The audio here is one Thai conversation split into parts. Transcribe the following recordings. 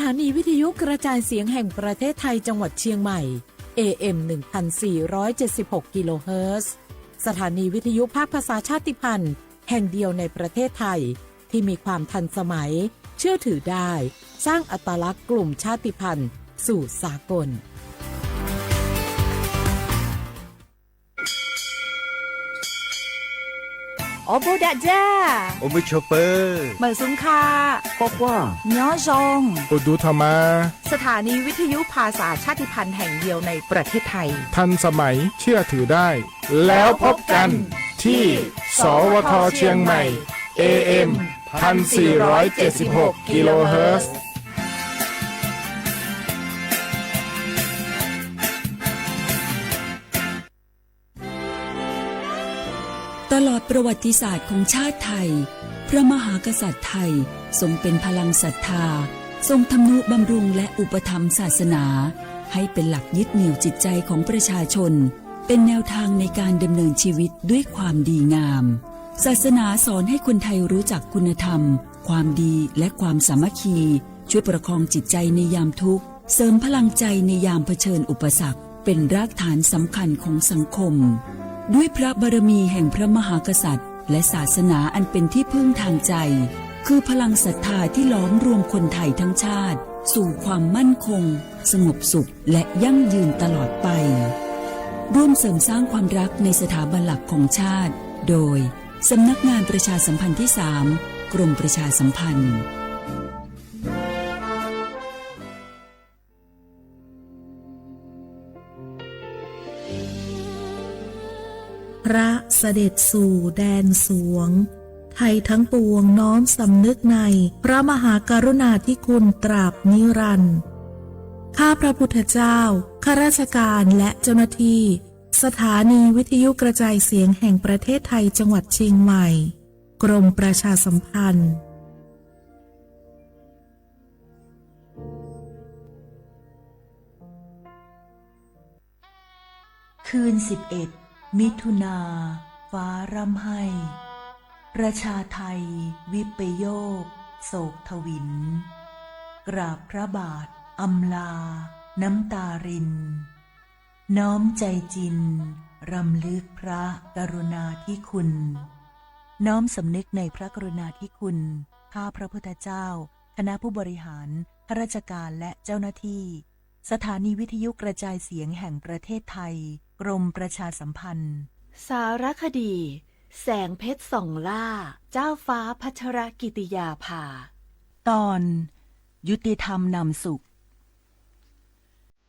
ถานีวิทยุกระจายเสียงแห่งประเทศไทยจังหวัดเชียงใหม่ AM 1476 กิโลเฮิรตซ์สถานีวิทยุภาคภาษาชาติพันธุ์แห่งเดียวในประเทศไทยที่มีความทันสมัยเชื่อถือได้สร้างอัตลักษณ์กลุ่มชาติพันธุ์สู่สากลโอโบดะจ้าโอเบชเปอร์เหมือซุงคาปอกว่าย้อซงอุดูธรรมาสถานีวิทยุภาษาชาติพันธุ์แห่งเดียวในประเทศไทยทันสมัยเชื่อถือได้แล้วพบกันที่สวทเชียงใหม่ AM 1476 กิโลเฮิรตซ์ตลอดประวัติศาสตร์ของชาติไทยพระมหากษัตริย์ไทยทรงเป็นพลังศรัทธาทรงทำนุบำรุงและอุปถัมภ์ศาสนาให้เป็นหลักยึดเหนี่ยวจิตใจของประชาชนเป็นแนวทางในการดำเนินชีวิตด้วยความดีงามศาสนาสอนให้คนไทยรู้จักคุณธรรมความดีและความสามัคคีช่วยประคองจิตใจในยามทุกข์เสริมพลังใจในยามเผชิญอุปสรรคเป็นรากฐานสำคัญของสังคมด้วยพระบารมีแห่งพระมหากษัตริย์และศาสนาอันเป็นที่พึ่งทางใจคือพลังศรัทธาที่ล้อมรวมคนไทยทั้งชาติสู่ความมั่นคงสงบสุขและยั่งยืนตลอดไปร่วมเสริมสร้างความรักในสถาบันหลักของชาติโดยสำนักงานประชาสัมพันธ์ที่ 3 กรมประชาสัมพันธ์พระเสด็จสู่แดนสวงไทยทั้งปวงน้อมสำนึกในพระมหากรุณาธิคุณตราบนิรันดร์ข้าพระพุทธเจ้าข้าราชการและเจ้าหน้าที่สถานีวิทยุกระจายเสียงแห่งประเทศไทยจังหวัดเชียงใหม่กรมประชาสัมพันธ์คืน11 มิถุนาฟ้าร่ำไห้ประชาไทยวิปโยคโศกทวินกราบพระบาทอำลาน้ำตารินน้อมใจจินรำลึกพระกรุณาธิคุณน้อมสำนึกในพระกรุณาธิคุณข้าพระพุทธเจ้าคณะผู้บริหารข้าราชการและเจ้าหน้าที่สถานีวิทยุกระจายเสียงแห่งประเทศไทยกรมประชาสัมพันธ์สารคดีแสงเพชรส่องล่าเจ้าฟ้าพัชรกิติยาภาตอนยุติธรรมนำสุข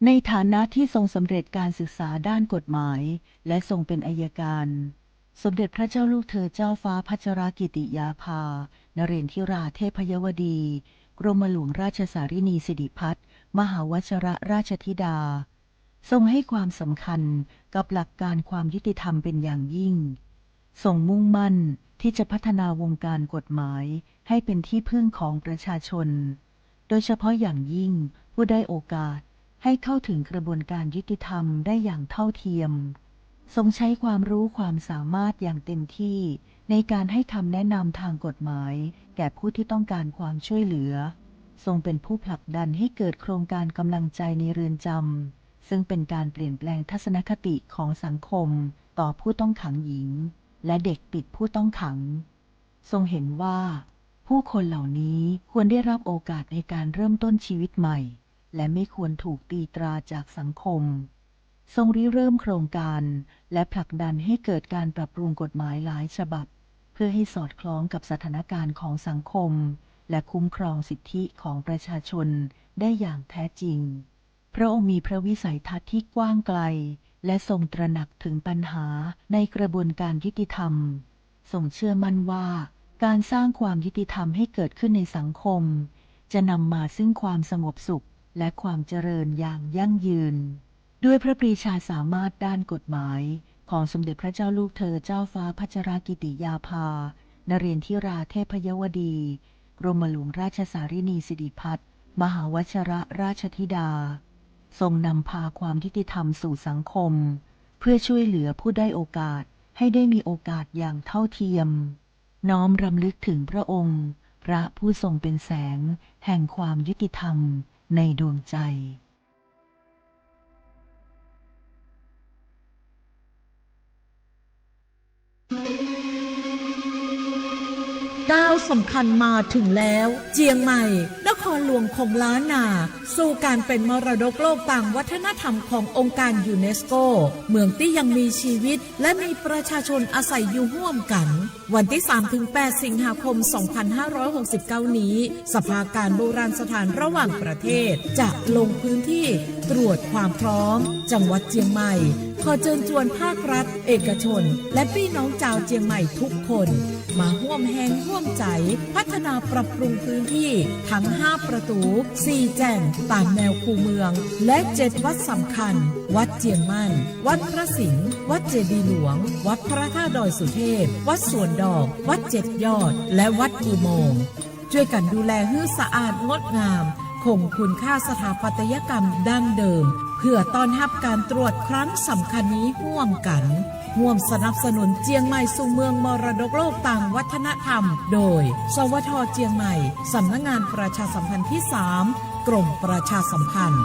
ในฐานะที่ทรงสำเร็จการศึกษาด้านกฎหมายและทรงเป็นอัยการสมเด็จพระเจ้าลูกเธอเจ้าฟ้าพัชรกิติยาภานเรนทิราเทพยวดีกรมหลวงราชสารินีสิริพัฒน์มหาวชิรราชธิดาทรงให้ความสำคัญกับหลักการความยุติธรรมเป็นอย่างยิ่งทรงมุ่งมั่นที่จะพัฒนาวงการกฎหมายให้เป็นที่พึ่งของประชาชนโดยเฉพาะอย่างยิ่งผู้ได้โอกาสให้เข้าถึงกระบวนการยุติธรรมได้อย่างเท่าเทียมทรงใช้ความรู้ความสามารถอย่างเต็มที่ในการให้คำแนะนำทางกฎหมายแก่ผู้ที่ต้องการความช่วยเหลือทรงเป็นผู้ผลักดันให้เกิดโครงการกำลังใจในเรือนจำซึ่งเป็นการเปลี่ยนแปลงทัศนคติของสังคมต่อผู้ต้องขังหญิงและเด็กติดผู้ต้องขังทรงเห็นว่าผู้คนเหล่านี้ควรได้รับโอกาสในการเริ่มต้นชีวิตใหม่และไม่ควรถูกตีตราจากสังคมทรงริเริ่มโครงการและผลักดันให้เกิดการปรับปรุงกฎหมายหลายฉบับเพื่อให้สอดคล้องกับสถานการณ์ของสังคมและคุ้มครองสิทธิของประชาชนได้อย่างแท้จริงพระองค์มีพระวิสัยทัศน์ที่กว้างไกลและทรงตระหนักถึงปัญหาในกระบวนการยุติธรรมทรงเชื่อมั่นว่าการสร้างความยุติธรรมให้เกิดขึ้นในสังคมจะนำมาซึ่งความสงบสุขและความเจริญอย่างยั่งยืนด้วยพระปรีชาสามารถด้านกฎหมายของสมเด็จพระเจ้าลูกเธอเจ้าฟ้าพัชรกิติยาภานเรนทิราเทพยวดีกรมหลวงราชสารินีสิริพัฒน์มหาวชิรราชธิดาทรงนำพาความยุติธรรมสู่สังคมเพื่อช่วยเหลือผู้ได้โอกาสให้ได้มีโอกาสอย่างเท่าเทียมน้อมรำลึกถึงพระองค์ พระผู้ทรงเป็นแสงแห่งความยุติธรรมในดวงใจ ก้าวสำคัญมาถึงแล้ว เจียงใหม่นครหลวงของล้านนาสู่การเป็นมรดกโลกต่างวัฒนธรรมขององค์การยูเนสโกเมืองที่ยังมีชีวิตและมีประชาชนอาศัยอยู่ร่วมกันวันที่ 3-8 สิงหาคม 2569 นี้สภาการโบราณสถานระหว่างประเทศจะลงพื้นที่ตรวจความพร้อมจังหวัดเจียงใหม่ขอเชิญชวนภาครัฐเอกชนและพี่น้องชาวเจียงใหม่ทุกคนมาร่วมแรงร่วมใจพัฒนาปรับปรุงพื้นที่ทั้ง 5 ประตู 4 แจ่งตามแนวคูเมืองและ 7 วัดสำคัญวัดเจียงมั่นวัดพระสิงห์วัดเจดีย์หลวงวัดพระธาตุดอยสุเทพวัดสวนดอกวัด7 ยอดและวัดอุโมงค์ช่วยกันดูแลให้สะอาดงดงามคงคุณค่าสถาปัตยกรรมดั้งเดิมเพื่อต้อนรับการตรวจครั้งสำคัญนี้ร่วมกันร่วมสนับสนุนเจียงใหม่สู่เมืองมรดกโลกต่างวัฒนธรรมโดยสวท.เจียงใหม่สำนักงานประชาสัมพันธ์ที่ 3 กรมประชาสัมพันธ์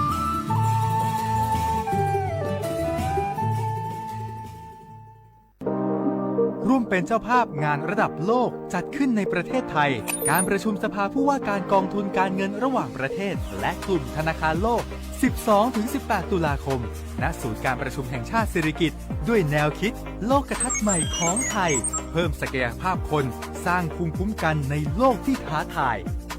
ร่วมเป็นเจ้าภาพงานระดับโลกจัดขึ้นในประเทศไทยการประชุมสภาผู้ว่าการกองทุนการเงินระหว่างประเทศและกลุ่มธนาคารโลก 12-18 ตุลาคมณศูนย์การประชุมแห่งชาติสิริกิติ์ด้วยแนวคิดโลกทัศน์ใหม่ของไทยเพิ่มศักยภาพคนสร้างภูมิคุ้มกันในโลกที่ท้าทาย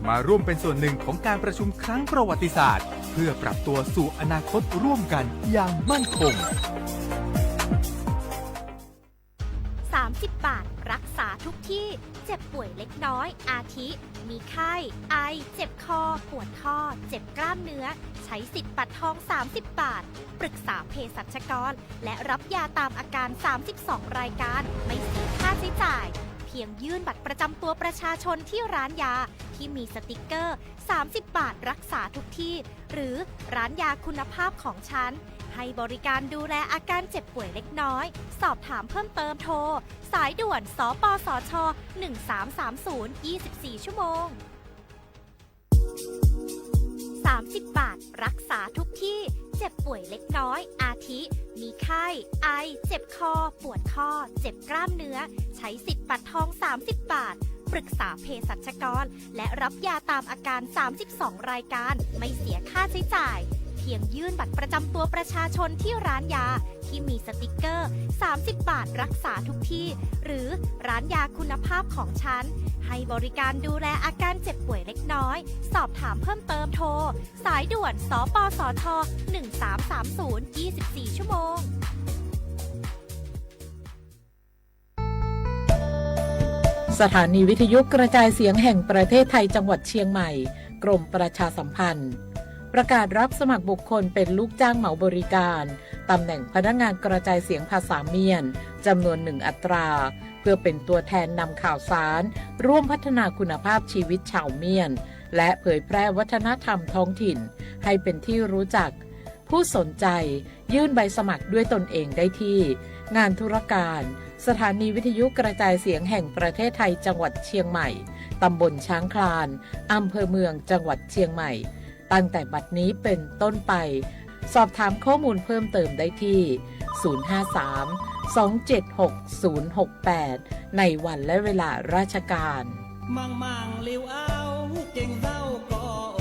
มาร่วมเป็นส่วนหนึ่งของการประชุมครั้งประวัติศาสตร์เพื่อปรับตัวสู่อนาคตร่วมกันอย่างมั่นคง30 บาทรักษาทุกที่เจ็บป่วยเล็กน้อยอาทิมีไข้ไอเจ็บคอปวดข้อเจ็บกล้ามเนื้อใช้สิทธิ์บัตรทอง30 บาทปรึกษาเภสัชกรและรับยาตามอาการ32รายการไม่เสียค่าใช้จ่ายเพียงยื่นบัตรประจำตัวประชาชนที่ร้านยาที่มีสติกเกอร์30 บาทรักษาทุกที่หรือร้านยาคุณภาพของฉันให้บริการดูแลอาการเจ็บป่วยเล็กน้อยสอบถามเพิ่มเติมโทรสายด่วนสปสช1330 24 ชั่วโมง30 บาทรักษาทุกที่เจ็บป่วยเล็กน้อยอาทิมีไข้ไอเจ็บคอปวดข้อเจ็บกล้ามเนื้อใช้สิทธิ์บัตรทอง30 บาทปรึกษาเภสัชกรและรับยาตามอาการ32รายการไม่เสียค่าใช้จ่ายเพียงยื่นบัตรประจำตัวประชาชนที่ร้านยาที่มีสติกเกอร์30 บาทรักษาทุกที่หรือร้านยาคุณภาพของฉันให้บริการดูแลอาการเจ็บป่วยเล็กน้อยสอบถามเพิ่มเติมโทรสายด่วนสปสช1330 24 ชั่วโมงสถานีวิทยุกระจายเสียงแห่งประเทศไทยจังหวัดเชียงใหม่กรมประชาสัมพันธ์ประกาศรับสมัครบุคคลเป็นลูกจ้างเหมาบริการตำแหน่งพนักงานกระจายเสียงภาษาเมียนจำนวน1 อัตราเพื่อเป็นตัวแทนนำข่าวสารร่วมพัฒนาคุณภาพชีวิตชาวเมียนและเผยแพร่วัฒนธรรมท้องถิ่นให้เป็นที่รู้จักผู้สนใจยื่นใบสมัครด้วยตนเองได้ที่งานธุรการสถานีวิทยุกระจายเสียงแห่งประเทศไทยจังหวัดเชียงใหม่ตำบลช้างคลานอำเภอเมืองจังหวัดเชียงใหม่ตั้งแต่บัดนี้เป็นต้นไปสอบถามข้อมูลเพิ่มเติมได้ที่ 053-276-068 ในวันและเวลาราชการมังลิวเอาเก่งเศร้าก็โอ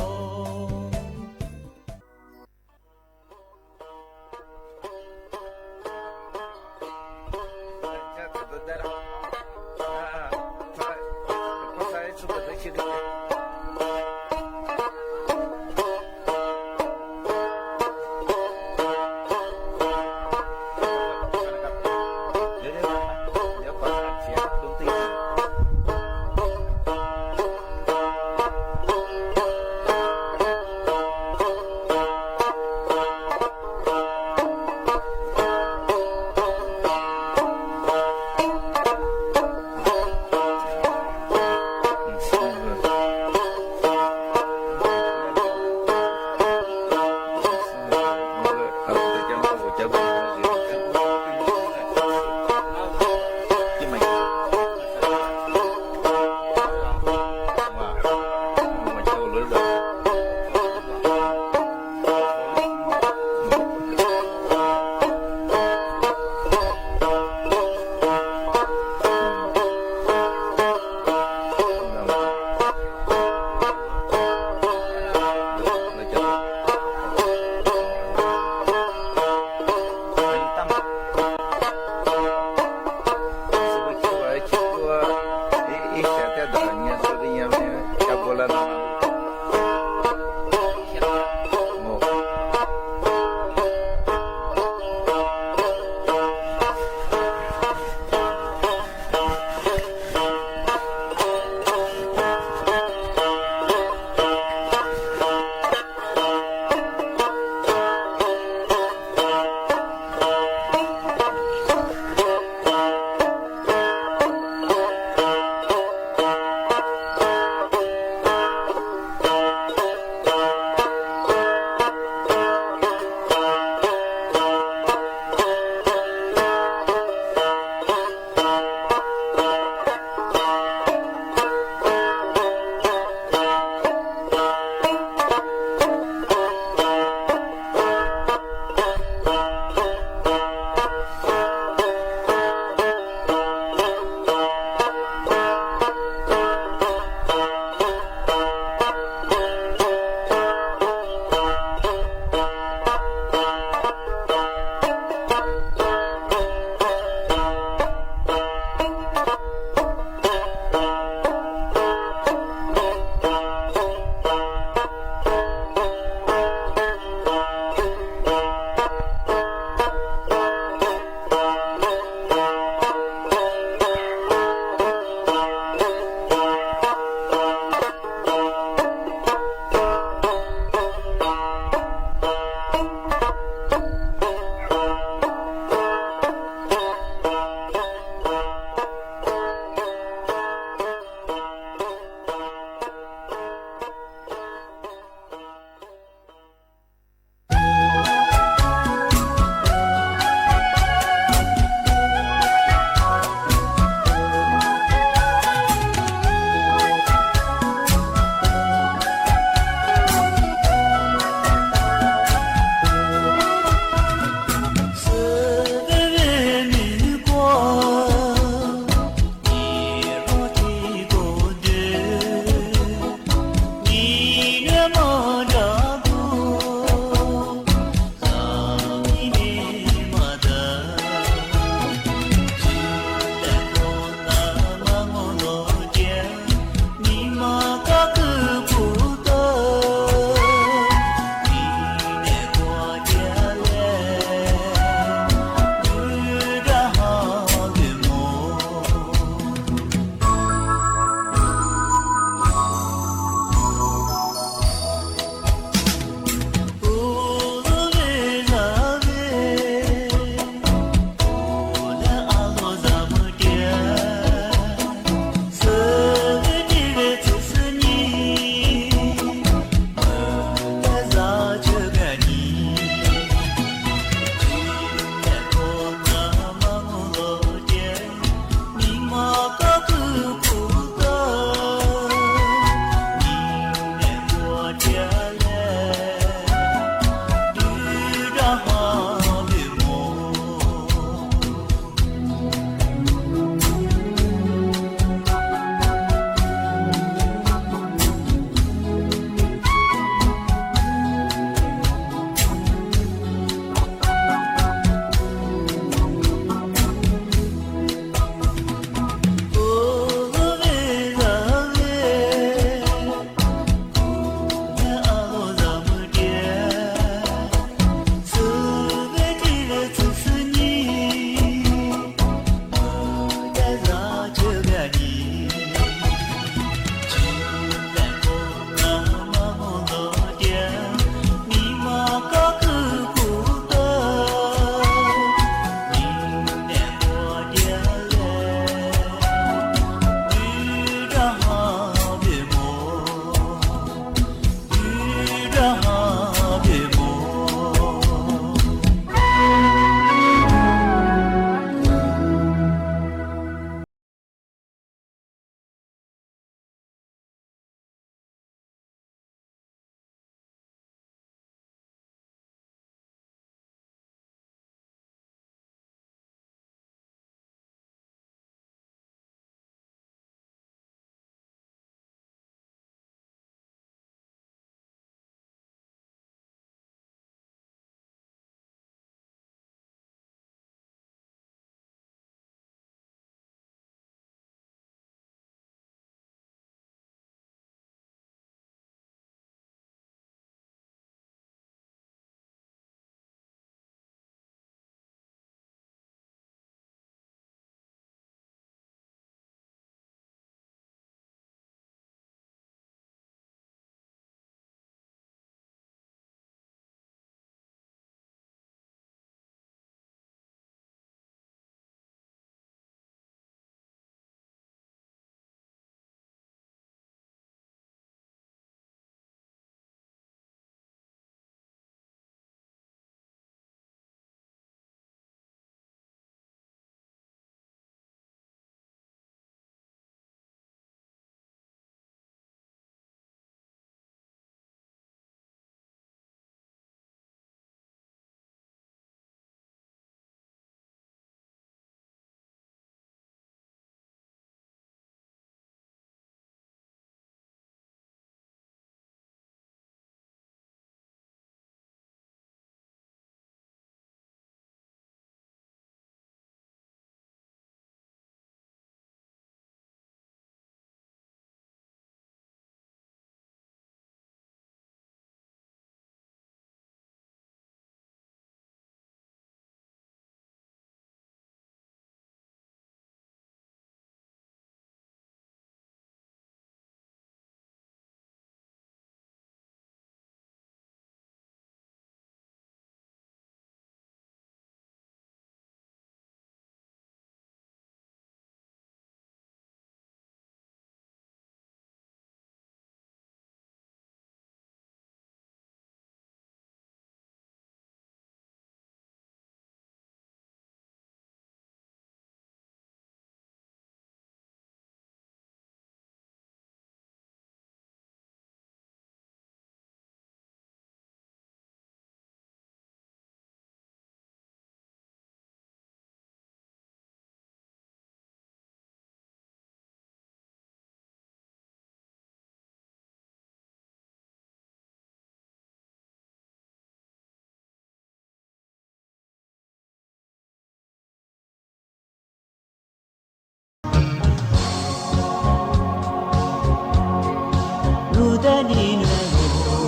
တဲ့ညီနွယ်ကို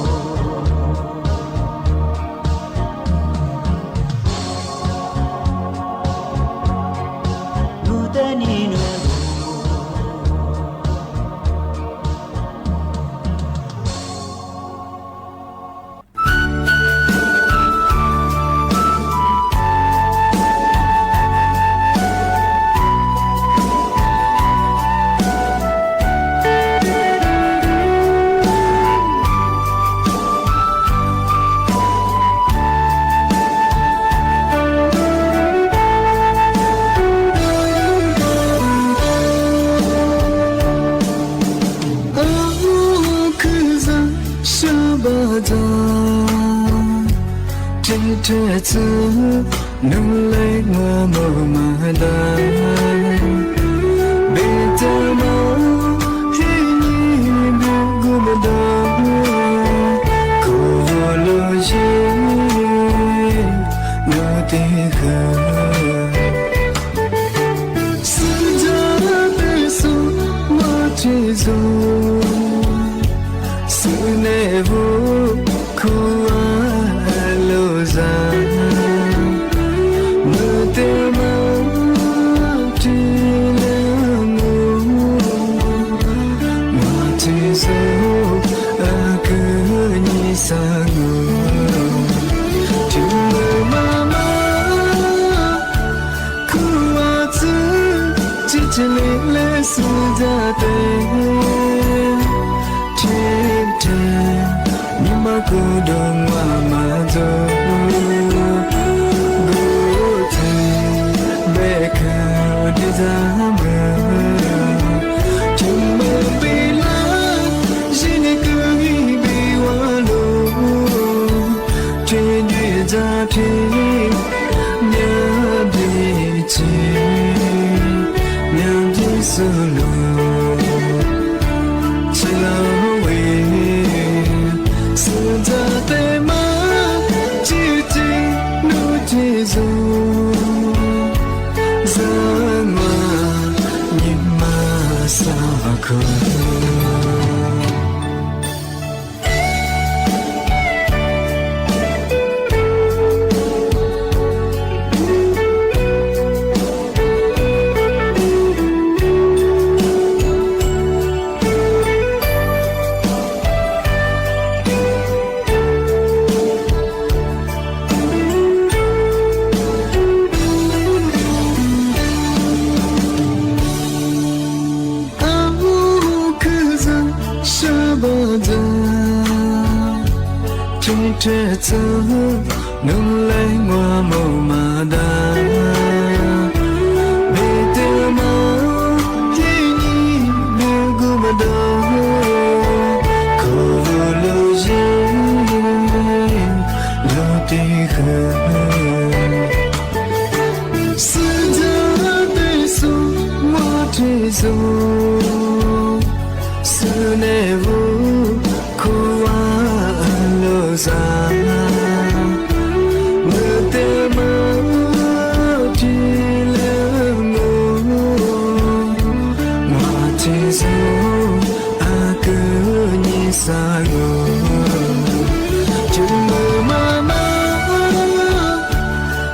လူတဲ့ညီနွယ်ကို这次努力我冇买单，别的梦是你不顾不到，可路线有点黑，是这的路我去走，是那步苦啊。是的对，天天你把孤独我马走，孤单别看的咱们，怎么被了？是你可以被我路，坚决在听你的情。solo chỉ là vì sự ra tay mà chỉ chính nụ chỉ dù ra mà nhìn mà sao không这次努力我冇买单，别的梦是你不顾不到，可路线有点黑，是这的路我去走，是那步苦啊。我的梦停了我接受阿哥你杀我，就妈妈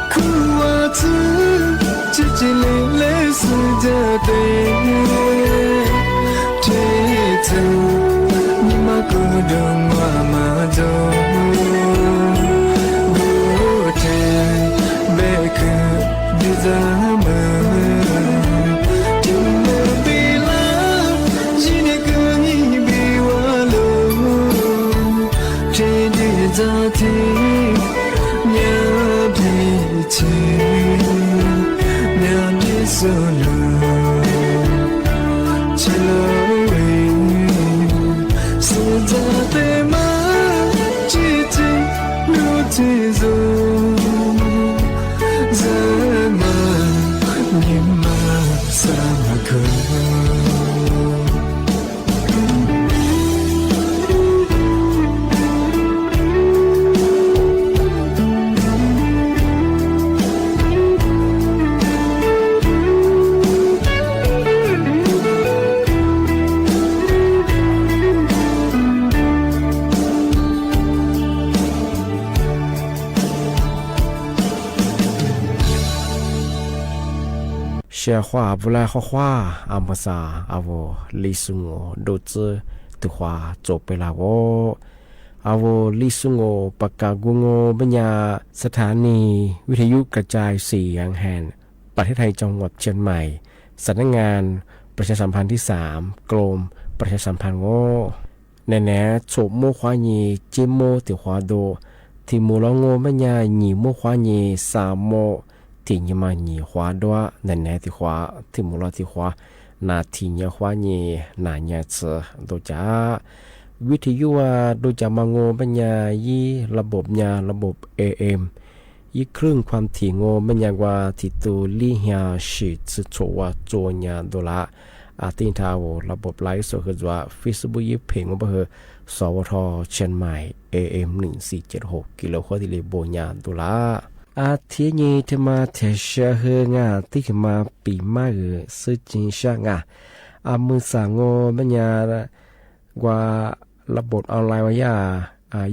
苦啊子，自己累累是的对，这次你妈鼓动我妈走。写话不来好话阿么啥阿我历史我都知的话做ไปละวอาวลิสุงโอปากกากุงโอปัญญาสถานีวิทยุกระจายเสียงแห่งประเทศไทยจังหวัดเชียงใหม่สำนักงานประชาสัมพันธ์ที่3กรมประชาสัมพันธ์โง่แน่ๆโฉมโมควาญีจิโมติควาโดที่มูลงโง่ปัญญาหนีโมควาญีสามโมที่ยมาหนีควาดัวแน่ๆที่ควาที่มูลที่ควานาทีเนียควาญีนาเนียเสือโดจ้าวิทยุโดยจะมาโงปัญญายีระบบยาระบบ AM ยีครึ่งความถี่โงปัญญากว่าที่ตัวลิฮาชิตโชว่าโจญาโดละอาตินทาวระบบไลฟ์สดคือว่า Facebook ยีเพลงว่าคือสวทเชียงใหม่ AM 1476กิโลเฮิรตซ์ที่เลโบญาโดละอาทิตย์นี้จะมาเทเชเฮงาที่จะมาปีมาซื้อจินช่างอามือสางโงปัญญากว่าระบบออนไลน์ว่ายา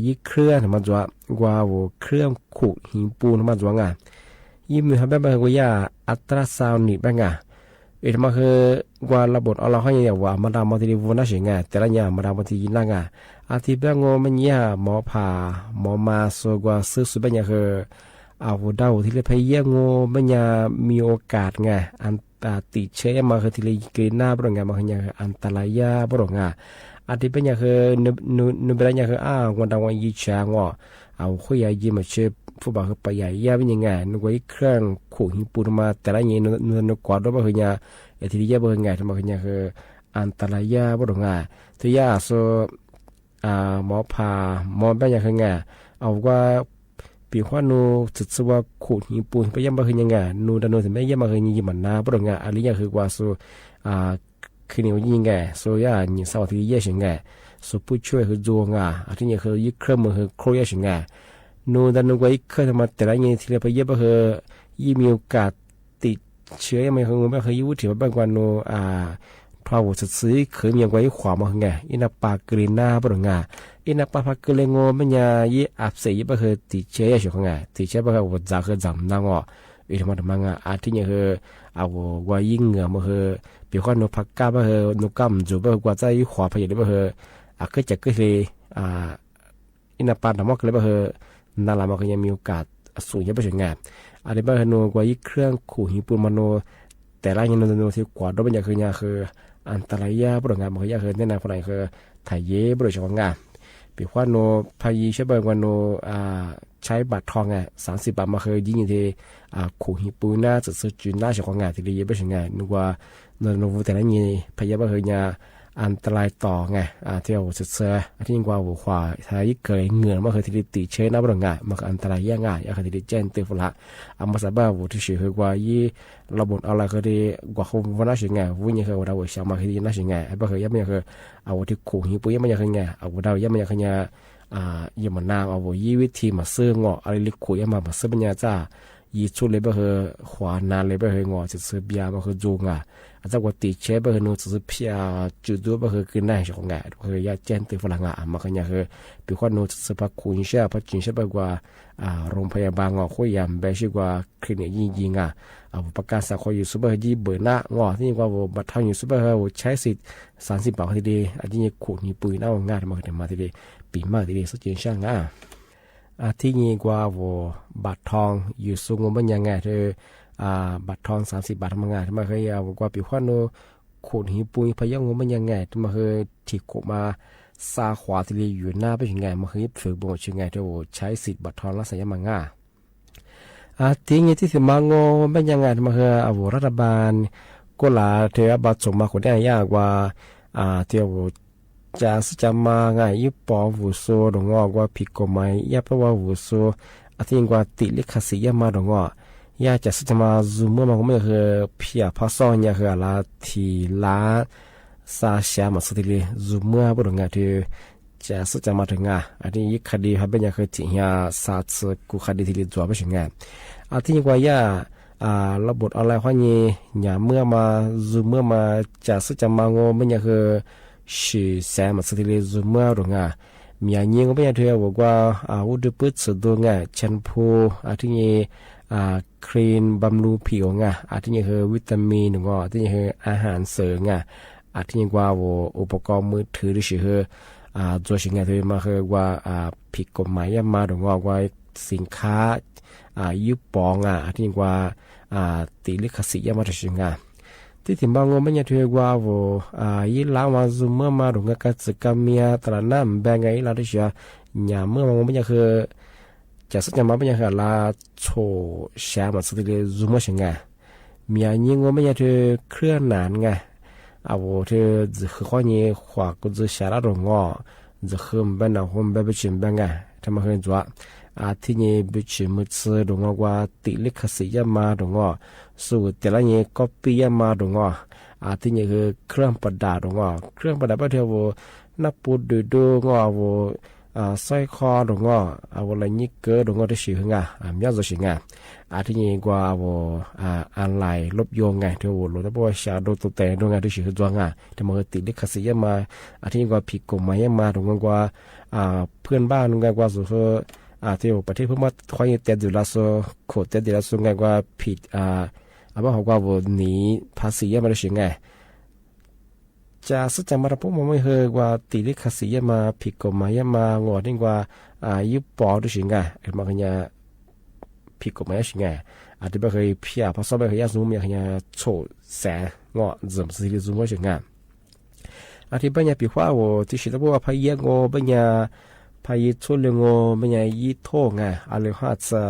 ยี่เครื่องมาจวกว่าเครื่องขูดหินปูนมาจวงยี่มือทำแบบว่ายาอัตราซาวนิบ้างมาคือกว่าระบบออนไลน์เขาอย่างว่ามาดามมาทีวันน่าเสียงแต่ละอย่างมาดามมาทีนั่งอาทิตย์แบบงมันยาหมอผ่าหมอมาโซกว่าซื้อสุดแบบอย่างคือเอาดาวที่เลยพยายามงมันยามีโอกาสอันติเชื้อมาคือที่เลยเกินหน้าบ่งมาคืออย่างอันตรายาบ่งอาทิตย์เป็นอย่างคือนึกเป็นอย่างคือวันดาววันยี่ช้างเอาคุยยี่มาเชื่อผู้บ่าวคือไปใหญ่ยาเป็นยังไงนึกว่าเครื่องขูดหินปูนมาแต่ละอย่างนึกกว่าด้วยว่าคืออย่างอาทิตย์ยาเป็นยังไงทำไมคืออย่างคืออันตรายาบ่งตัวยาโซหมอผ่าหมอเป็นอย่างคือไงเอาว่าปีขวานูจุดสว่าขูดหินปูนไปยังบ่คือยังไงนูดานูถึงไม่ยังมาคือยี่มันนาบ่งอันนี้อย่างคือว่าโซคือเนี่ยยิ่งไงโซยาหญิงสาวที่เยอะสิงไงสุผู้ช่วยคือจวงอาทิตย์เนี่ยคือยิ่งเครื่องมือคือโครยสิงไงนูดันนูไว้เคยทำมาแต่ละอย่างที่เราไปเยอะก็คือยิ่งมีโอกาสติดเชื้อยังไม่คือไม่เคยยุ่งถือว่าบางวันนูพอวัดซื้อเคยมีไว้ขวามาไงอินาปากรีน่าบ่งอินาปาพักเลงโง่ไม่ยายี่อับเสียก็คือติดเชื้อสิงไงติดเชื้อก็คือวัดจากคือจำนางอีทำมาทำงานอาทิตย์เนี่ยคือเอาว่ายิ่งเงือมาคือ比如讲，侬拍假不和侬讲唔做，不过在于华拍的不和ก็จะก็เลยอินาปานทำมาก็เลย不和นั่นละมันก็ยังมีโอกาสสูงยังไม่ถึงไงอันนี้บางโนกว่ายิ่งเครื่องขูดหินปูนมันโนแต่ละอย่างโนที่กว่าด้วยมันอย่างคืออันตรายยาบริงานมันก็ยากคือแน่นอนคนไหนคือถ่ายเย่บริจาคงาน比如ว่าโนพายีใช้บางวันโนใช้บัตรทอง30 บาทมาเคยยิ่งอย่างที่ขูดหินปูนน่าจะซื้อจุนน่าจะของงานที่เลยไม่ถึงไงนึกว่าโนวูแต่ละนี้พยายามคือเนี่ยอันตรายต่อไงที่เราจะเสือที่ยิ่งกว่าหัวขวาถ้ายิ่งเกิดเงื่อนมันคือที่ติดเชื้อน้ำบริงานมันก็อันตรายง่ายอย่างคือที่แจ้งเตือนละมาสบายวุฒิเชื่อคือกว่ายี่ระบบอะไรคือที่กว่าคนวันน่าเชื่อไงวิ่งคือเราเชื่อมาคือที่น่าเชื่อไงไอ้บ้าคือยังไม่คือเอาที่ขู่หิปุยยังไม่คือไงเอาเรายังไม่คือไงยังมันนางเอายี่วิธีมาซื้องออะไรลิขู่ยังมาซื้อปัญญาจ้ายี่ชุดเลยบ้าคือขวานานเลยบ้าคืองอจะซื้อเบียร์มาคือจูงอาจจะว่าติดเชื้อบ้าคือนู้จะเพียจุดด้วยบ้าคือกินได้ใช่ของไงคือยาแจ้งตัวฝรั่งมาคือเนี่ยคือปีก่อนนู้จะพักคุยเชื่อพักกินเชื่อบ้ากว่าโรงพยาบาลคุยยามแบบชื่อว่าคลินิกยิงประกาศสักคนอยู่ซูเปอร์ยี่เบอร์หน้างอที่ว่าบัตรทางอยู่ซูเปอร์ใช้สิทธิ์30 บาททีเดียวอันนี้ขูดนี่ปุยน่างานมาคือมาทีเดียวปีมากทีเดียวสุดยอดช่างที่นี่กว่าบัตรทองอยู่สูงมันยังไงเธอบัตรทอง30 บาททำงานมาเคยเอากว่าปีขวัญโนขูดหินปุยพยังมันยังไงมาเคยที่ขูดมาซาขวาที่เลยอยู่หน้าไปยังไงมาเคยฝึกบ่งยังไงเธอใช้สิทธิ์บัตรทองรักษามังที่นี่ที่สมังโงมันยังไงมาเคยเอารัฐบาลก็ลาเธอบัตรส่งมาคนได้ยากว่าเที่ยวจะจะมาไงยุบปอวุโซดงอกว่าผิดกฎหมายยาเพราะว่าวุโซที่กว่าติลิขสิทธิ์ยามาดงอยาจะจะมาซูมมันก็ไม่คือเพียพาซ้อนยาคืออะไรที่ล้าซาเชียมาสุดที่ซูมบดงที่จะจะมาถึงอันนี้คดีเขาเป็นยาคือที่ยาซาซึกุคดีที่จัวไปถึงที่กว่ายาระบบออนไลน์ข้อนี้อย่าเมื่อมาซูมมาจะมาโง่ไม่ยาคือ是什么事情的做么的มีอย่างนี้ก็ไม่ใช่เธอบอกว่าวุฒิปื้ดสุดดวงเชนพูที่นี่ ครีนบำรุงผิวไงอาทิยังคือวิตามินงอที่ยังคืออาหารเสริมไงอาทิยังว่าอุปกรณ์มือถือหรือคือ做สิ่งที่มาคือว่าผิดกฎหมายมาถึงว่าสินค้ายุบปองอาทิยังว่าติลิขสิทธิ์มาถึงสิ่งที่ถึงบางวันเนี่ยถือว่ายี่ล้างวันซุ่มมาถึงกับสกัมเมียตระน้ำแบ่งไงเราได้เชียเนี่ยเมื่อบางวันเนี่ยคือจะสักอย่างมาเป็นอย่างไรล่ะโชว์แชร์มาสักทีเดียวซูมมาเช่นไงมีอันนี้ว่าไม่ใช่เธอเคลื่อนนานไงว่าเธอจะข้อนี้ขวาก็จะแชร์แล้วงอจะขึ้นเป็นเอาหุ่นแบบชิมเป็นไงทำไมเห็นจ้ะที่นี่บิชิมซื้อตรงว่าติลิขสิทธิ์มาตรงสูตรแต่ละนี้ก็ปีมาตรงที่นี่คือเครื่องประดับตรงเครื่องประดับเท่าว่านับปูดูว่าสร้อยคอตรงอะไรนี่เกิดตรงที่ชื่อไงมีอะไรชื่อไงที่นี่กว่าอะไรลบโยงไงที่ว่าเราต้องบอกชาโดตัวแต่ตรงที่ชื่อตัวไงที่มันติดลิขสิทธิ์มาที่นี่กว่าผิดกฎหมายมาตรงกว่าเพื่อนบ้านตรงกว่าสุดที่ประเทศเพื่อนบ้านคอยเตือนอยู่แล้วsoโคตรเตือนอยู่แล้วsoไงกว่าผิดว่าเขาว่าหนีภาษีมาได้ชื่อไงจะสักจะมาพวกมันไม่เคยว่าติลิขสิทธิ์มาผิดกฎหมายมางอดิ้งว่ายุบปอด้วยสิ่งไงมันก็ยังผิดกฎหมายสิ่งไงที่ไม่เคยเพียพอสอบไม่เคยยากรู้มีอะไรโฉดแสงอจะสิ่งที่รู้ว่าสิ่งไงที่เป็นอย่างปีว่าที่สิ่งที่ว่าพายงอเป็นอย่างพายทุ่งงอเป็นอย่างยี่โต้ไงอะไรว่าจะ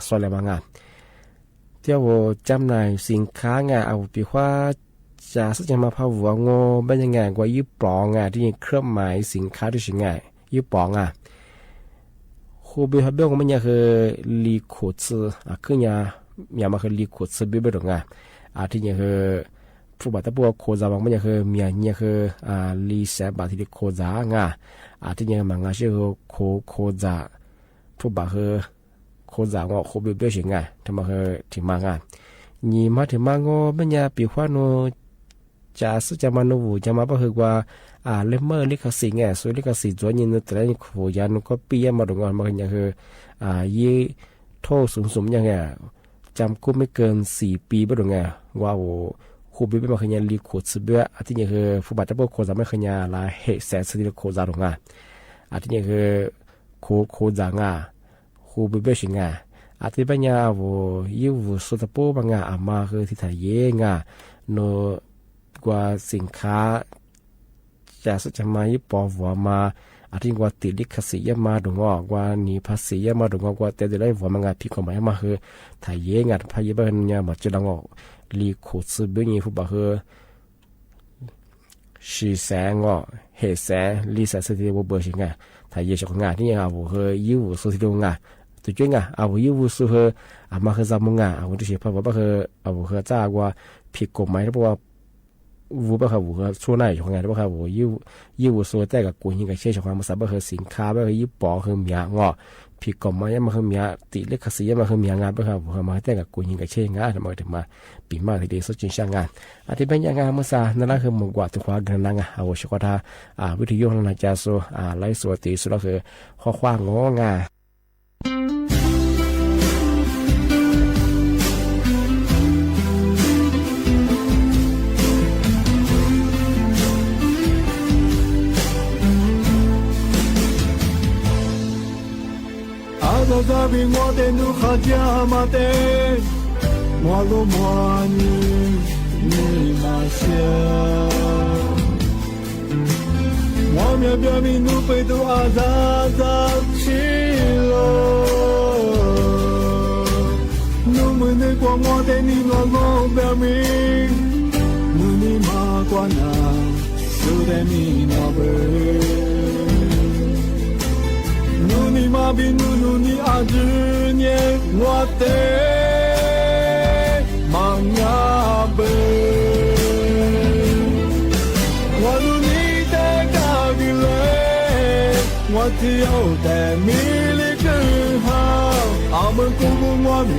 สอนอะไรบางอย่างที่ว่าจำหน่ายสินค้าไงปีว่าจะสักจะมาพาวัวงอเป็นยังไงกว่ายุบปองที่ยังเครื่องหมายสินค้าด้วยสิ่งไงยุบปองคูบิฮับเบลก็มันยังคือลีคูซคือยังมาคือลีคูซบิเบลงที่ยังคือผู้บัตรบัวโคจาบางมันยังคือมียังคือลีเซบัตที่โคจาที่ยังมันก็ชื่อโคจาผู้บัตรคือโคจางอโคบิเบลสิ่งไงทำไมคือที่มางนี่มาถึงมางอเป็นยังปีขวานจะสุดจะมาโนวูจะมาบอกว่าเลมเมอร์ลิขสิทธิ์ไงส่วนลิขสิทธิ์ส่วนยินแต่ละขูยันก็ปีมาตรงกันมันยังคือยี่โทษสูงยังไงจำคุกไม่เกิน4 ปีบ้างไงว่าคูบิไม่มาขยันลีขูดสืบเบี้ยที่นี่คือผู้บาดเจ็บโคจาไม่ขยันลาเหตุแสนสติโคจาตรงที่นี่คือโคจางคูบิเบี้ยชิงที่เป็นยาวยิ่งสุดท้ายบางมาคือที่ถ่ายเยงโนกว่าสินค้าจะสัจมายิ่งปอวัวมาที่กว่าติดลิขสิทธิ์มาตรงกว่าหนีภาษีมาตรงกว่าแต่จะได้วัวมันผิดกฎหมายมาคือถ่ายเยงพายบ้านเนี่ยมาจะดังลีขุดซื้อเบื้องยี่ผู้บ่าวคือสีแสงเหตุแสงลีแสงสติวัวเบอร์ชิงถ่ายเยอะของที่วัวคือยิ่งสุดที่ตรงตัวจริงยิ่งวุ้สุเหมาคือจำมึงที่เชื่อเพราะว่าคือคือจ้ากว่าผิดกฎหมายเพราะว่าวุ้คือวุ้คือช่วงไหนของงานเพราะว่ายิ่งวุ้สุแต่กับกูยิ่งกับเชื่อชาวบ้านมาสับคือสินค้าคือยิ่งปอคือมีผิดกฎหมายมาคือมีติลิขสิทธิ์มาคือมีงานเพราะว่ามาแต่กับกูยิ่งกับเชื่องานทำไมถึงมาปีมาที่ดีสุดจริงช่างงานที่เป็นยังงานเมื่อซานั่นแหละคือมุกว่าตัวความกันนั่งชกท่าวิทยุของนายจ่าโซไล่สวดตีสุดก็คือข้อความงอง阿达比我的努哈加马的，我罗摩尼尼玛西，我苗表明努贝都阿扎扎起喽，努门的光我的尼罗罗表明，努尼玛关那，苏的尼那贝。努尼玛比努尼阿只年我的忙呀呗，我努尼的高比嘞，我只有的米里更好，阿门古古我命，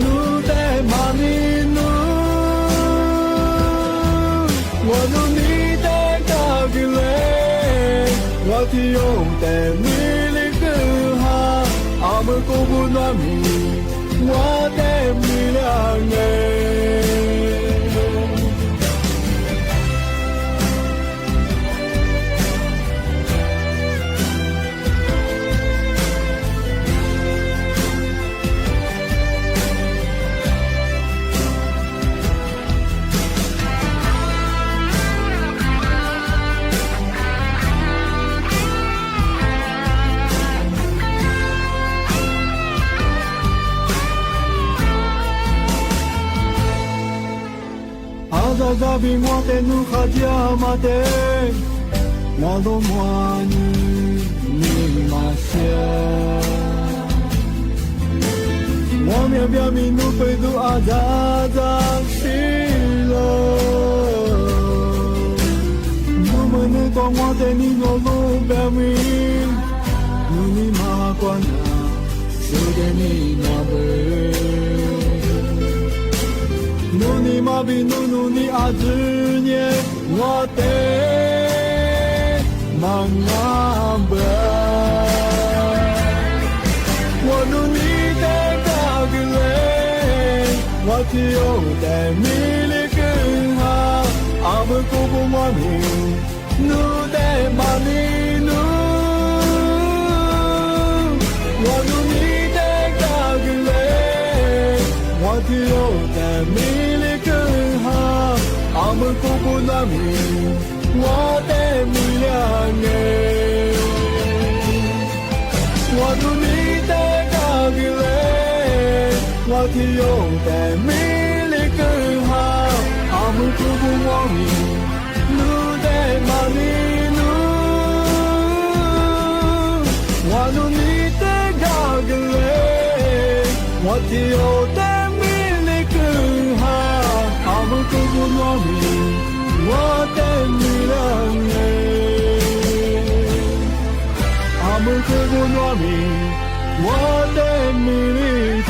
努的马尼努，我努尼的高比嘞。我只有的米里更好，阿门们共不暖米，我的米亮哎。阿扎比我的努哈加马的，我都莫你马些，我面表明努贝杜阿扎扎西了，努么努光我的你我努表明，努你马关啊，是的你那贝。努尼玛比努尼阿之年，我的忙阿伯，我努尼的高个嘞，我只有的米里更好，阿伯姑姑我命，努的玛尼努，我努尼的高个嘞，我只有的米。阿们姑姑那米，我的米亮哎，我努你的高个嘞，我提有的米里更好。阿们姑姑我米，努的玛尼努，我努你的高个嘞，我提有的米里更好。阿们姑姑我米，我的米亮哎，阿们姑姑我米，我的米里住。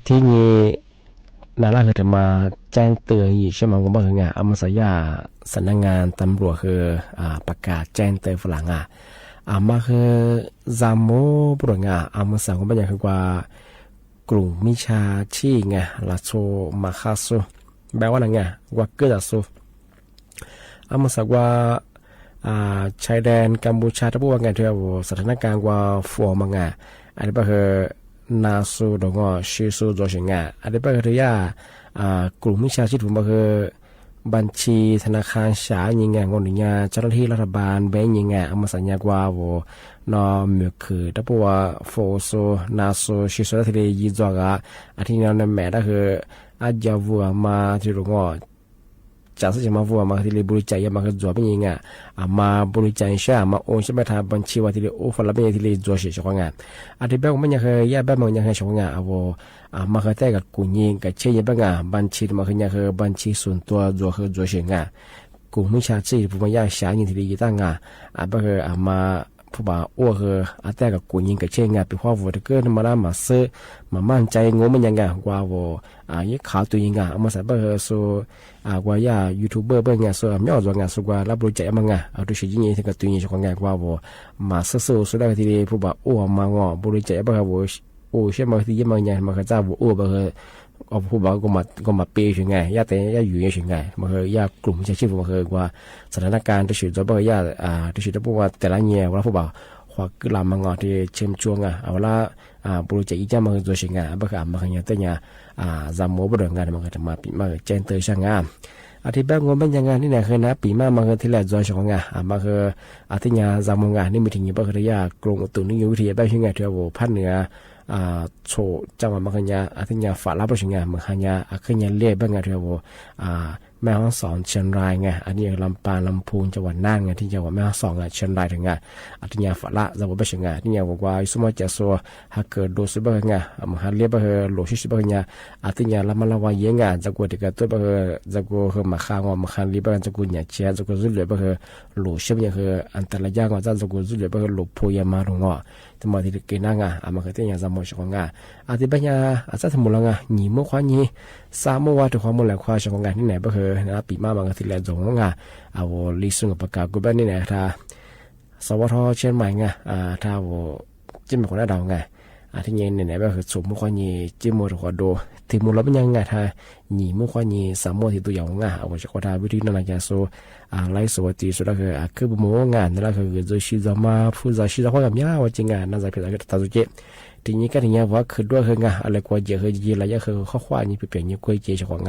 ที่นี้นาราคือมาแจ้งเตือนอีกใช่ไหมว่าบางงานอมสยาสำนักงานตำรวจคือประกาศแจ้งเตือนฝรั่งมาคือจามโมปรงอมสังก็เป็นอย่างคือกว่ากลุ่มมิชาชีไงลาโซมาคาโซแปลว่าอะไรไงว่าเกิดโซอมสังว่าชายแดนกัมพูชาถ้าพูดว่าไงเถอะสถานการณ์ว่าฟัวมังอันนี้ก็คือนาซูดงชิซูโจชิงอันนี้ก็คือที่กลุ่มมิชาชีพผมก็คือบัญชีธนาคารสายิงงอนยาเจ้าหน้าที่รัฐบาลแบงก์ยิงอมาสัญญากว่านอมือคือถ้าพูดว่าโฟโซนาโซชิโซที่ยีจอกอาทิตย์นั้นแม่ก็คืออาจจะวัวมาที่โรงจากสิ่งมาวัวมาที่บริจาคมาคือจวบเป็นยังไงมาบริจาคใช่มาโอนใช่ไหมทางบัญชีว่าที่โอ้ฝรั่งเป็นยังที่จวบเสียช่วงงานอาทิตย์แบบมันยังเคยแย่แบบมันยังเคยช่วงงานมาเคยแต่กับกุญยิงกับเชี่ยแบบงานบัญชีมาคือยังเคยบัญชีส่วนตัวจวบคือจวบเสียงานกลุ่มมิจฉาชีพมันยังสายยิงที่ดีตั้งงานแบบคือมาผู้บ่าวอ้วคือแต่กับกุญยิงกับเชี่ยงานเป็นข้อวัวที่เกิดมาแล้วมาซื้อมามั่นใจงงมันยังไงว่ายี่ข่าวตัวยิงมาใส่แบบคือว่ายูทูบเบอร์เบอร์งานส่วนไม่ออกจากงานส่วนว่ารับบริจาคมังเอาตัวชี้ยิงที่กับตัวยิงช่วงงานว่ามาซื้อสุดได้ที่ผู้บ่าวอ้วมางอบริจาคแบบว่าโอ้เชื่อมาที่ยี่มันยังมาข้าเจ้าอ้วแบบเอาผู้บ่าวก็มาเปย์ช่วงงานแต่อยู่ยังช่วงงานมาคือกลุ่มชาชีพมาคือว่าสถานการณ์ที่สุดจะบอกที่สุดจะบอกว่าแต่ละเงี้ยว่าผู้บ่าวว่าคือลำมังอที่เชื่อมช่วงเอาละบริจาคอีกจ้ามาคือตัวช่วงงานแบบคือมาคือแต่เนี่ยจำโมบเรื่องงานมันก็จะมาปีมาเจนเตอร์ช่างงานอาทิตย์แบบงงเป็นยังไงนี่เนี่ยคือนะปีมาคือที่แรกจอยช่างงานมาคืออาทิตย์เนี่ยจำโมงานนี่มีถึงยี่แบบคือกลุ่มตุนนี่อยู่วิธีแบบช่างงานที่ว่าพันเหนือโชจังหวะมันคืออาทิตย์เนี่ยฝ่ารับช่างงานมันคือเนี่ยเรียบแบบงานที่ว่าแม่ห้องสอนเชียงรายไงอันนี้ลำปางลำพูนจังหวัดน่านไงที่จังหวัดแม่ห้องสอนเชียงรายถึงไงอันนี้ฝรั่งจะบอกเป็นไงที่เนี่ยบอกว่าสมมติจะสัวหากเกิดโดนสิบไงมันหาเรียบแบบหลุดชิบไงอันนี้ละมันละวันยังไงจะกลัวที่เกิดตัวแบบจะกลัวคือมาข้างว่ามาข้างเรียบแบบจะกลัวเนี่ยเชียจะกลัวรุ่นเหลือแบบหลุดชิบเนี่ยคืออันตรายยังว่าจะกลัวรุ่นเหลือแบบหลุดพูยมาตรงอ่ะที่มาที่กินนั่งมันก็ที่เนี่ยจะมองช่องอันที่เป็นเนี่ยอาจจะทำมูลงหนีมั่วควานี้สามมั่วถึงความมูลควาช่องที่ไหนแบบนะปีมามันก็ที่แหลมจงเอาลิสุงปากกากูแบบนี้เนี่ยถ้าสวทเชียงใหม่ถ้าจิ้มคนละดาวที่เงี้ยเนี่ยแบบสมมุติว่านี่จิ้มมือถือดูที่มือเราเป็นยังไงถ้าหนีมือว่านี่สามมือที่ตัวอย่างเอาจากว่าวิธีนั้นจะสู้ไล่สวัสดีสุดก็คือบุ้งงานนั่นก็คือจะชี้จะมาพูดจะชี้จะว่ากับเนี่ยว่าจริงนั่นจะเป็นอะไรตัดสุดเจทีนี้ก็ทีนี้ว่าคือด้วยคืองอะไรกว่าเยอะคือยีอะไรเยอะคือข้อความนี่เปลี่ยนยี่กล้วยเจจากของ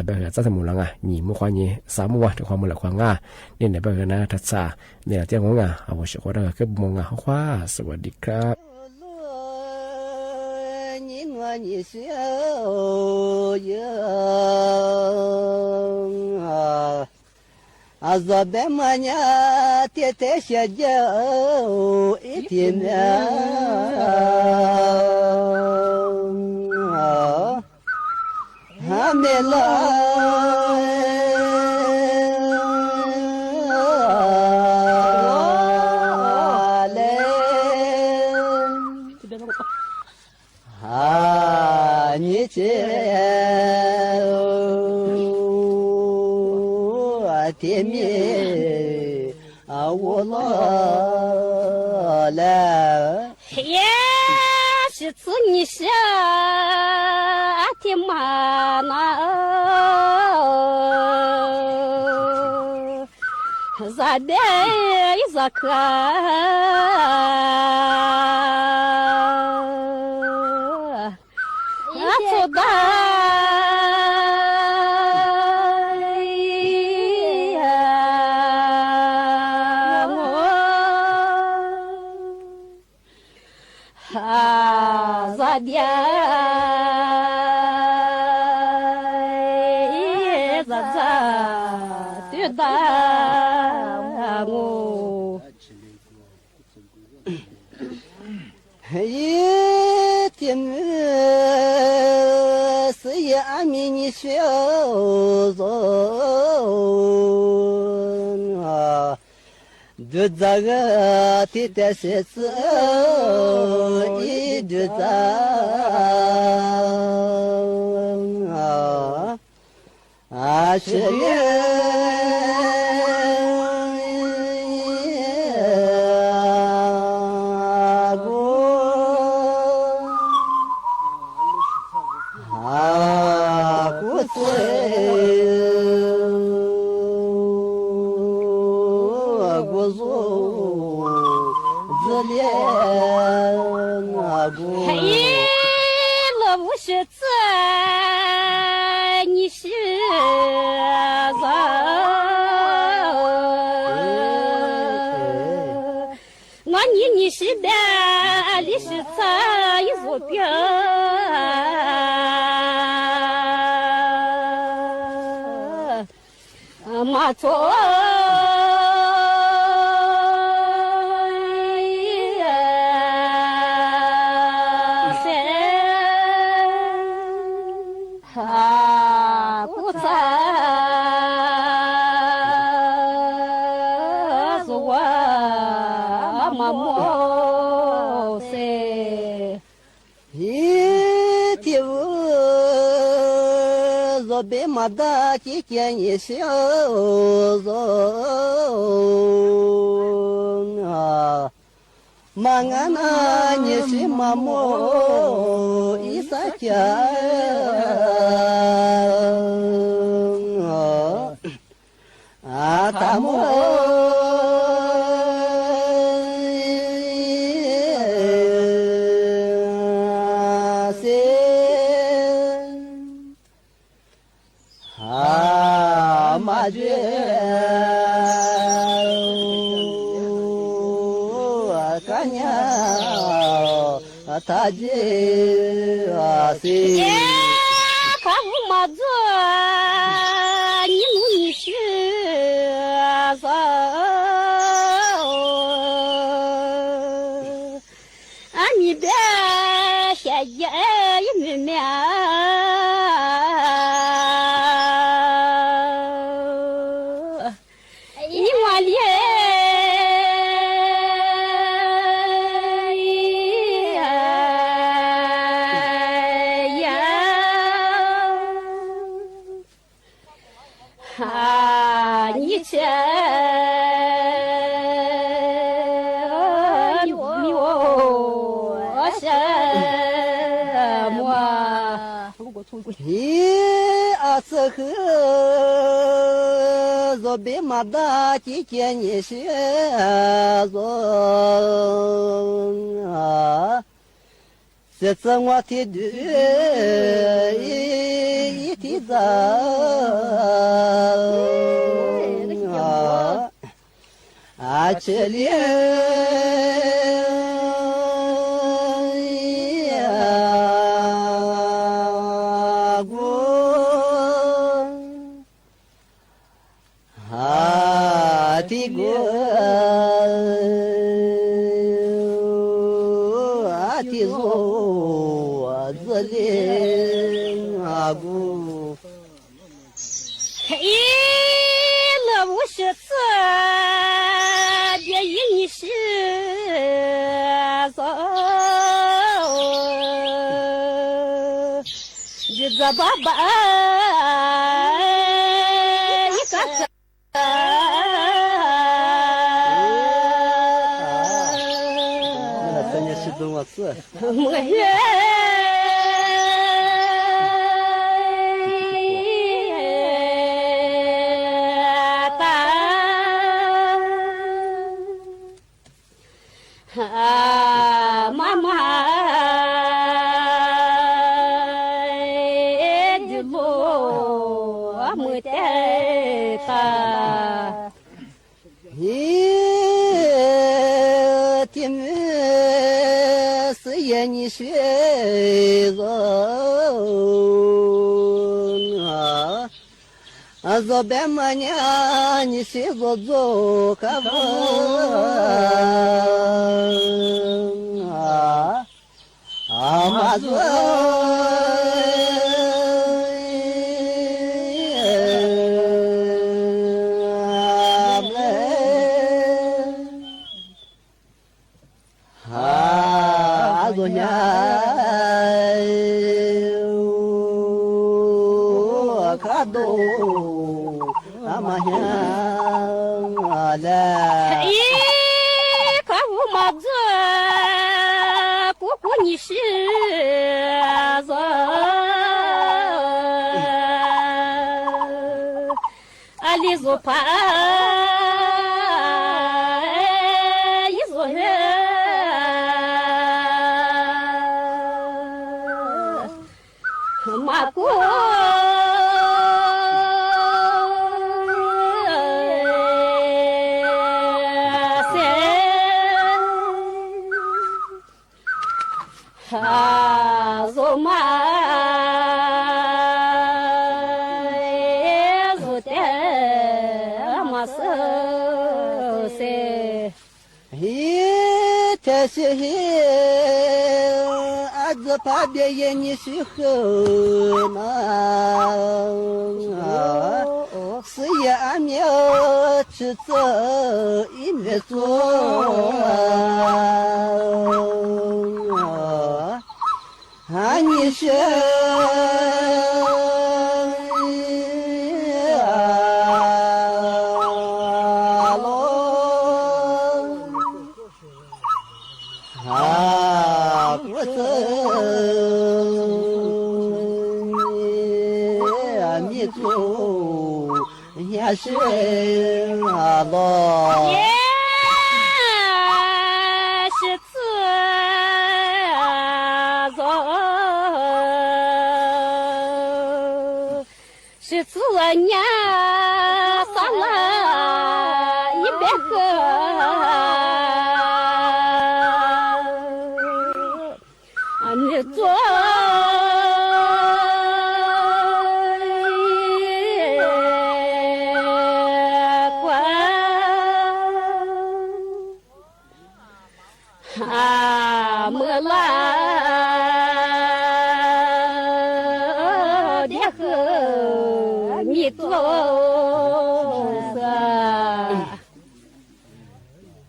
แบบจะสมุนละหนีมือว่านี่สามมือถึงความมือหลักของนี่เนี่ยแบบนะทัศน์เนี่ยเจ้าของเอาจากว่าคือบุ้งข้อความสวัสดีครับ你笑呀，昨白么呢？天天下着一天呀，还没来。你这天灭我老了，也是自你想天嘛那，咋的咋看？你笑着就这个天天是一直在。是你是的，你是菜一副饼，马错。别马达几件一小肉啊，马鞍那你是马莫一撒家啊，大莫。他这啊是，看我妈做，你努力学啥？啊，你别瞎也没命。你往里。这河若别马达几件你是若啊，这次我提的一提着啊，这里。爸爸，你干啥？那真的是怎么事？没人。妈妈。你学着啊，若别么呢，你学着做个不啊嘛做。的。咦，可不嘛这，姑姑你是人，里做怕。马过哈做马做的马手噻，嘿，这是阿子怕别人你是后嘛，是也俺们吃走一面做，俺你是。也是啊咯，也是自走，是自年上了100个，你做。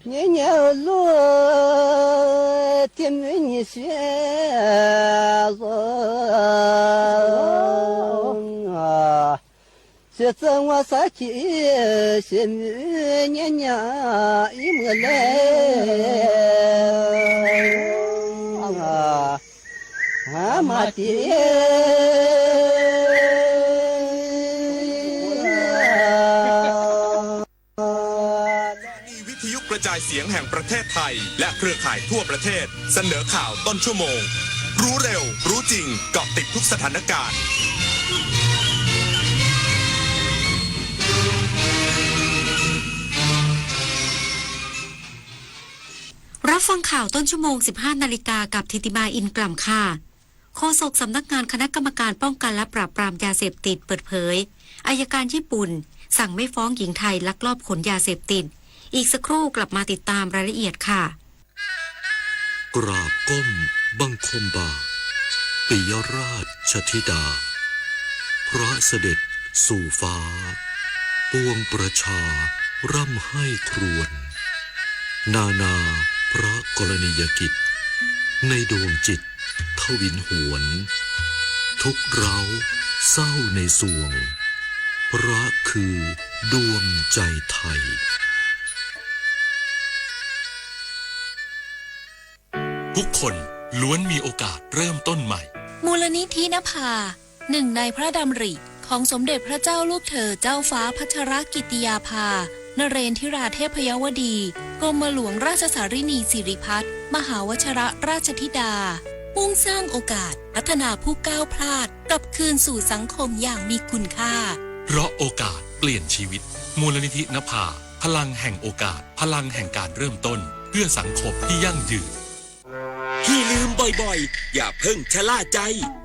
年年路天门你学啊，这次我撒起些年年一么来啊，俺妈爹。กระจายเสียงแห่งประเทศไทยและเครือข่ายทั่วประเทศเสนอข่าวต้นชั่วโมงรู้เร็วรู้จริงเกาะติดทุกสถานการณ์รับฟังข่าวต้นชั่วโมง 15 นาฬิกากับธิติมาอินกล่ำค่ะโฆษกสำนักงานคณะกรรมการป้องกันและปราบปรามยาเสพติดเปิดเผยอัยการญี่ปุ่นสั่งไม่ฟ้องหญิงไทยลักลอบขนยาเสพติดอีกสักครู่กลับมาติดตามรายละเอียดค่ะกราบก้มบังคมบาปิยราชธิดาพระเสด็จสู่ฟ้าปวงประชาร่ำให้ครวญนานาพระกรณียกิจในดวงจิตทวินหวนทุกเร้าเศร้าในสวงพระคือดวงใจไทยทุกคนล้วนมีโอกาสเริ่มต้นใหม่มูลนิธินภาหนึ่งในพระดำริของสมเด็จพระเจ้าลูกเธอเจ้าฟ้าพัชรกิติยาภานเรนทิราเทพยวดีกรมหลวงราชสารินีสิริพัฒน์มหาวชรราชธิดามุ่งสร้างโอกาสพัฒนาผู้ก้าวพลาดกลับคืนสู่สังคมอย่างมีคุณค่าเพราะโอกาสเปลี่ยนชีวิตมูลนิธินภาพลังแห่งโอกาสพลังแห่งการเริ่มต้นเพื่อสังคมที่ยั่งยืนที่ลืมบ่อยๆอย่าเพิ่งชะล่าใจ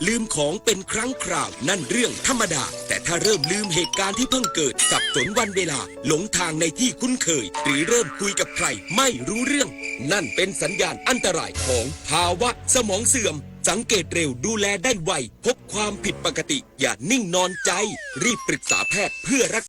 ลืมของเป็นครั้งคราวนั่นเรื่องธรรมดาแต่ถ้าเริ่มลืมเหตุการณ์ที่เพิ่งเกิดสับสนวันเวลาหลงทางในที่คุ้นเคยหรือเริ่มคุยกับใครไม่รู้เรื่องนั่นเป็นสัญญาณอันตรายของภาวะสมองเสื่อมสังเกตเร็วดูแลได้ไวพบความผิดปกติอย่านิ่งนอนใจรีบปรึกษาแพทย์เพื่อรัก